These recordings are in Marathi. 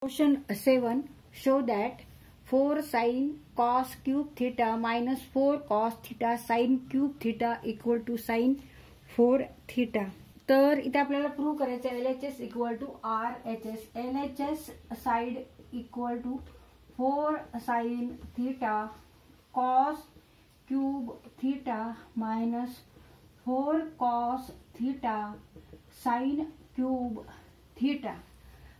Question 7. Show that 4 sin cos cube theta minus 4 cos theta sin cube theta equal to sin 4 theta. तर इथे आपल्याला प्रूव्ह करायचं आहे LHS equal to RHS. LHS side equal to 4 sin theta cos cube theta minus 4 cos theta sin cube theta.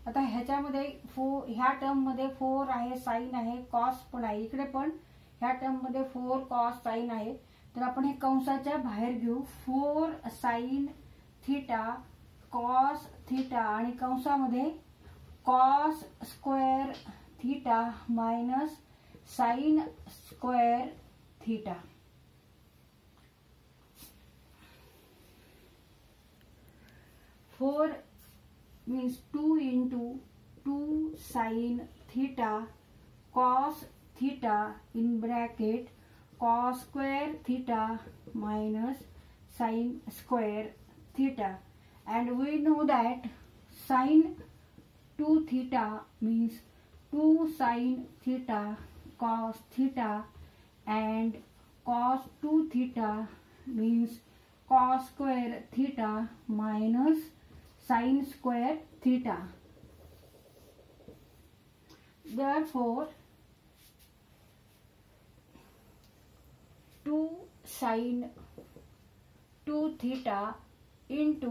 आता ह्याच्यामध्ये ह्या टर्म मध्ये 4 आहे, साइन आहे, कॉस पण आहे. इकडे पण ह्या टर्म मध्ये 4 कॉस साइन आहे. तर आपण हे कंसाच्या बाहेर घेऊ. 4 साइन थीटा कॉस थीटा आणि कंसामध्ये cos square theta minus sine square theta. Four means 2 into 2 sin theta cos theta in bracket cos square theta minus sin square theta, and we know that sin 2 theta means 2 sin theta cos theta and cos 2 theta means cos square theta minus sin square theta. Therefore 2 sin 2 theta into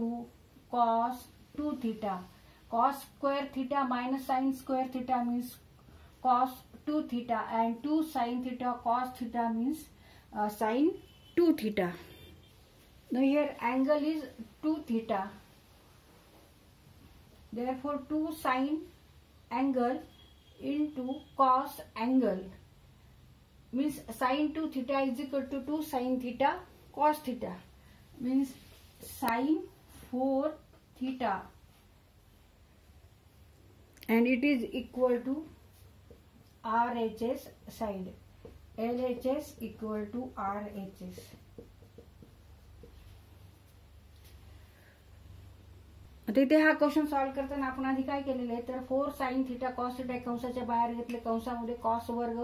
cos 2 theta. Cos square theta minus sin square theta means cos 2 theta, and 2 sin theta cos theta means sin 2 theta. Now here angle is 2 theta. Therefore 2 sin angle into cos angle means sin 2 theta is equal to 2 sin theta cos theta, means sin 4 theta, and it is equal to RHS side. LHS equal to RHS. आता इथे हा क्वेश्चन सॉल्व करताना आपण आधी काय केलेलं आहे, तर 4 साइन थीटा कॉस थीटा कंसाच्या बाहेर घेतले. कंसामध्ये कॉस वर्ग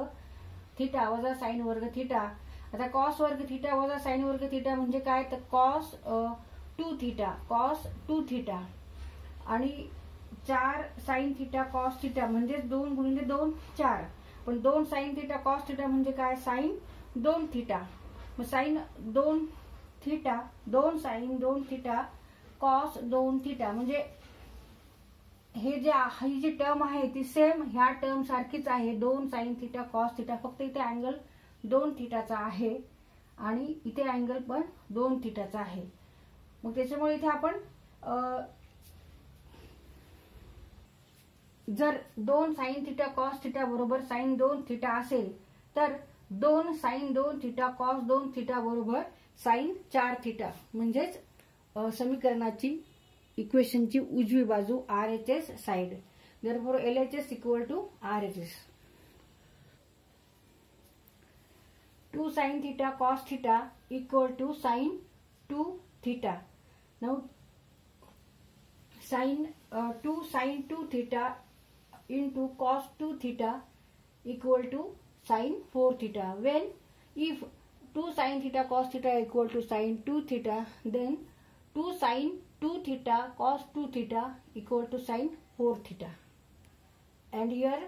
थीटा वजा साइन वर्ग थीटा. आता कॉस वर्ग थीटा वजा साइन वर्ग थीटा म्हणजे काय, तर कॉस 2 थीटा कॉस 2 थीटा आणि 4 साइन थीटा कॉस थीटा म्हणजे 2 गुणिले 2 4. पण 2 साइन थीटा कॉस थीटा म्हणजे काय, साइन 2 थीटा. मग sine 2 theta 2 sine 2 theta cos 2 theta म्हणजे ही जी टर्म आहे ती सेम ह्या टर्म सारखीच आहे. 2 साइन थीटा कॉस थीटा, फक्त इथे अँगल 2 थीटाचा आहे आणि इथे अँगल पण 2 थीटाचा आहे. मग त्याच्यामुळे इथे आपण जर 2 साइन थीटा कॉस थीटा बरोबर साइन 2 थीटा असेल तर 2 साइन 2 थीटा कॉस 2 थीटा बरोबर साइन 4 थीटा म्हणजेच समीकरणाची इक्वेशनची उजवी बाजू RHS side. Therefore LHS equal to RHS. 2 sin theta cos theta equal to sin 2 theta. Now sin 2 sin 2 theta into cos 2 theta equal to sin 4 theta. When if 2 sin theta cos theta equal to sin 2 theta, then 2 sin 2 theta cos 2 theta equal to sin 4 theta, and here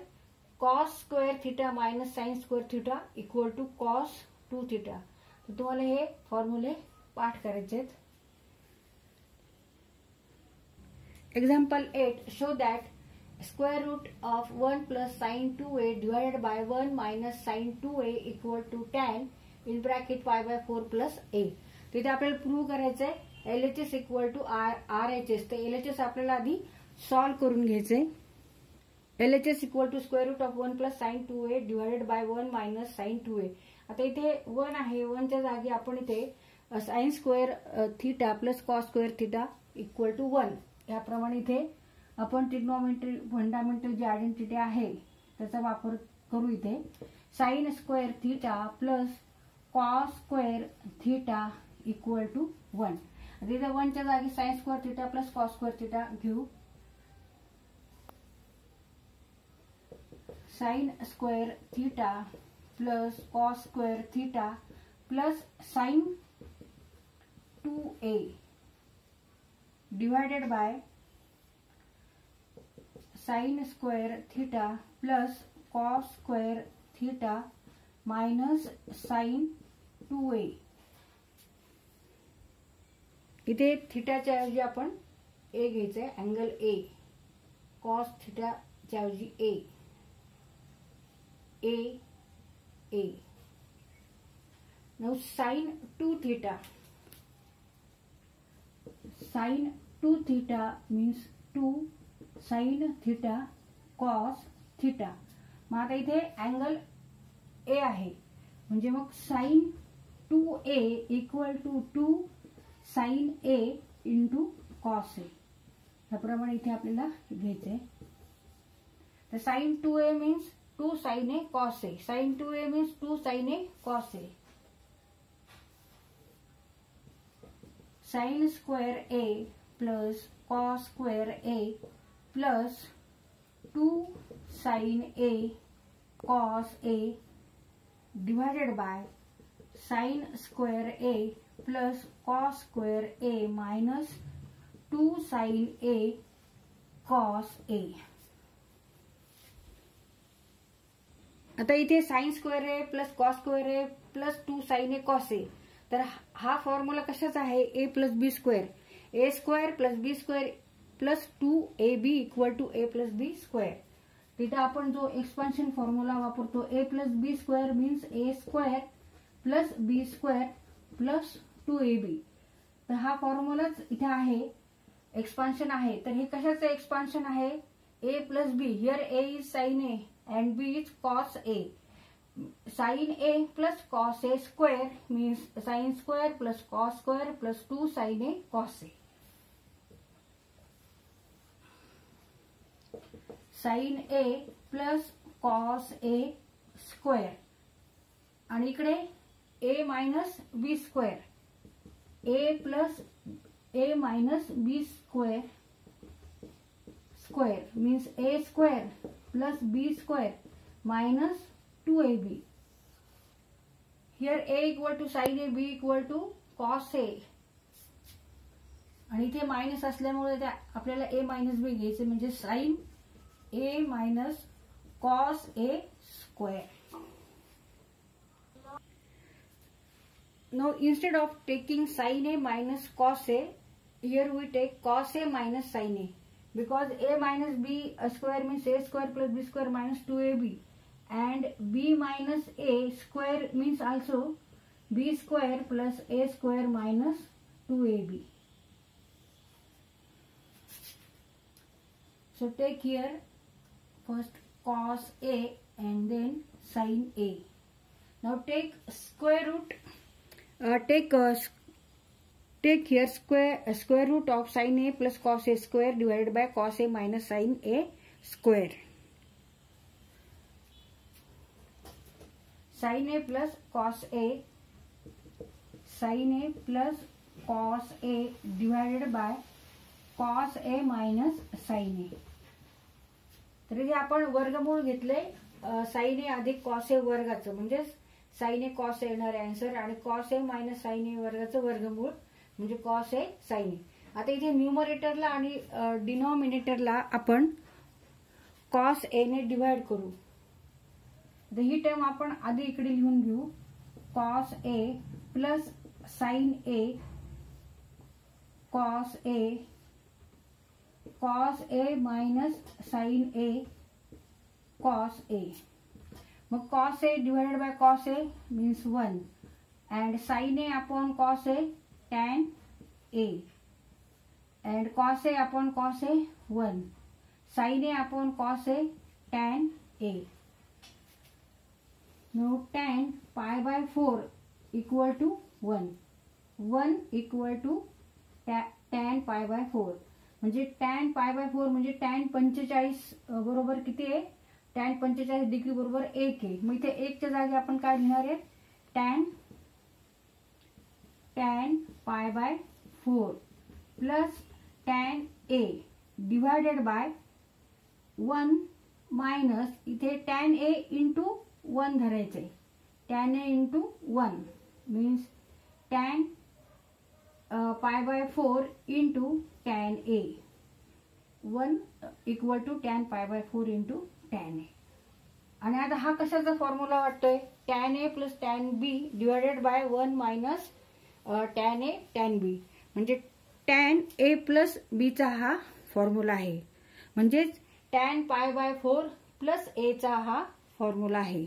cos square theta minus sin square theta equal to cos 2 theta. तर तुम्हाला हे फॉर्म्युले पाठ करायचे आहेत. Example 8. Show that square root of 1 plus sin 2a divided by 1 minus sin 2a equal to tan in bracket pi by 4 plus a. तिथे आपल्याला प्रूव्ह करायचं आहे LHS इक्वल टू RHS. तर LHS आपल्याला आधी सॉल्व करून घ्यायचंय. LHS equal to square root of 1 plus sine 2a divided by 1 minus sine 2a. आता इथे 1 आहे, 1च्या जागी आपण इथे sine square theta plus cos square theta equal to 1 याप्रमाणे इथे आपण ट्रिग्नोमेट्री फंडामेंटल जी आयडेंटिटी आहे त्याचा वापर करू. इथे sine square theta plus cos square theta equal to 1. तिथे 1च्या जागी sine square theta plus cos square theta घेऊ. Sine square theta plus cos square theta plus sine 2a divided by sine square theta plus cos square theta minus sine 2a. इथे थीटाच्या ऐवजी आपण ए घ्यायचंय, अँगल ए. कॉस थीटाच्या ऐवजी A. Now sine 2 theta. Sine 2 theta means 2 sine theta cos theta. मग आता इथे अँगल ए आहे म्हणजे मग sine 2a equal to 2 sine A into cos A. त्याप्रमाणे इथे आपल्याला घ्यायचंय. तर sine 2a means 2 sine A cos A. Sine 2a means 2 sine A cos A. Sine square A plus cos square A plus 2 sine A cos A divided by sine square A plus cos square A minus 2 sine A cos A. आता इथे sine square A plus cos square A plus 2 sine A cos A. तर हा फॉर्म्युला कशाचा आहे? A plus B square. A square plus B square plus 2ab equal to A plus B square. तिथे आपण जो एक्सपान्शन फॉर्म्युला वापरतो A plus B square means A square plus B square plus 2ab. तर हा फॉर्म्युलाच इथे आहे, एक्सपान्शन आहे. तर हे कशाचं एक्सपान्शन आहे? A plus B. Here A is sine A and B is cos A. Sine A plus cos A square means sine square plus cos square plus 2 sine A cos A. Sine A plus cos A square आणि इकडे A minus B square. A plus A minus B square square means A square plus B square minus 2ab. Here A equal to sine A, B equal to cos A. आणि इथे मायनस असल्यामुळे आपल्याला ए मायनस बी घ्यायचे म्हणजे sine A minus cos A square. Now instead of taking sin a minus cos a, here we take cos a minus sin a, because a minus b square means a square plus b square minus 2ab, and b minus a square means also b square plus a square minus 2ab. So take here first cos a and then sin a. Now take square root. Take here square root of sin a plus cos a square divided by cos a minus sin a square. Sin a plus cos a, sin a plus cos a divided by cos a minus sin a. तर इथे आपण वर्गमूळ घेतले sin a अधिक cos a वर्गाचं म्हणजे साइन ए कॉस ए येणार आन्सर. आणि कॉस ए मायनस साइन ए वर्गाचं वर्गमूळ म्हणजे कॉस ए साइन ए. आता इथे न्यूमरेटरला आणि डिनॉमिनेटरला आपण कॉस ए ने डिवाइड करू. तर ही टर्म आपण आधी इकडे लिहून घेऊ. Cos A plus sign A cos A, cos A minus sign A cos ए. मग cos a divided by cos a means 1 and sin a upon cos a tan a and cos a upon cos a 1, sin a upon cos a tan a. Now tan pi by 4 equal to 1. 1 equal to tan pi by 4 म्हणजे tan pi by 4 म्हणजे tan 45 बरोबर किती आहे? tan 45 डिग्री बरोबर 1 आहे. मग इथे 1 च्या जागी आपण काय लिहिणार आहे? tan pi by 4 plus tan a divided by 1 minus इथे tan A इंटू 1 धरायचं आहे. tan A into 1 means tan π/4 into tan A 1 equal to tan π/4 into tan A. आणि आता हा कशाचा फॉर्म्युला वाटतोय? tan A plus tan B divided by 1 minus tan A tan B म्हणजे tan A प्लस B चा हा फॉर्म्युला आहे. म्हणजेच tan π/4 प्लस A चा हा फॉर्म्युला आहे.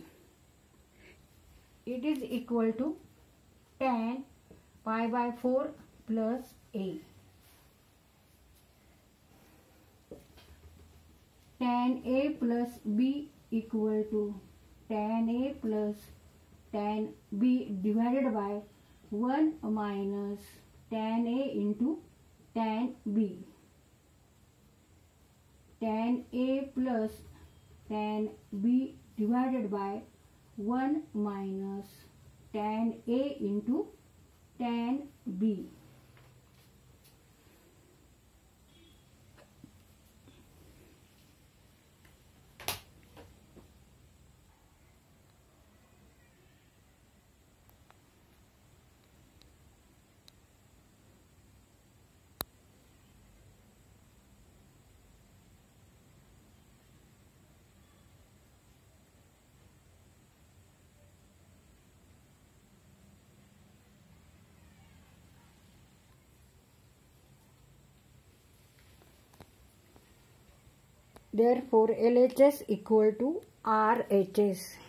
It is equal to tan π/4 plus A. tan A plus B equal to tan A plus tan B divided by 1 minus tan A into tan B. tan A plus tan B divided by 1 minus tan A into tan B. Therefore, LHS equal to RHS.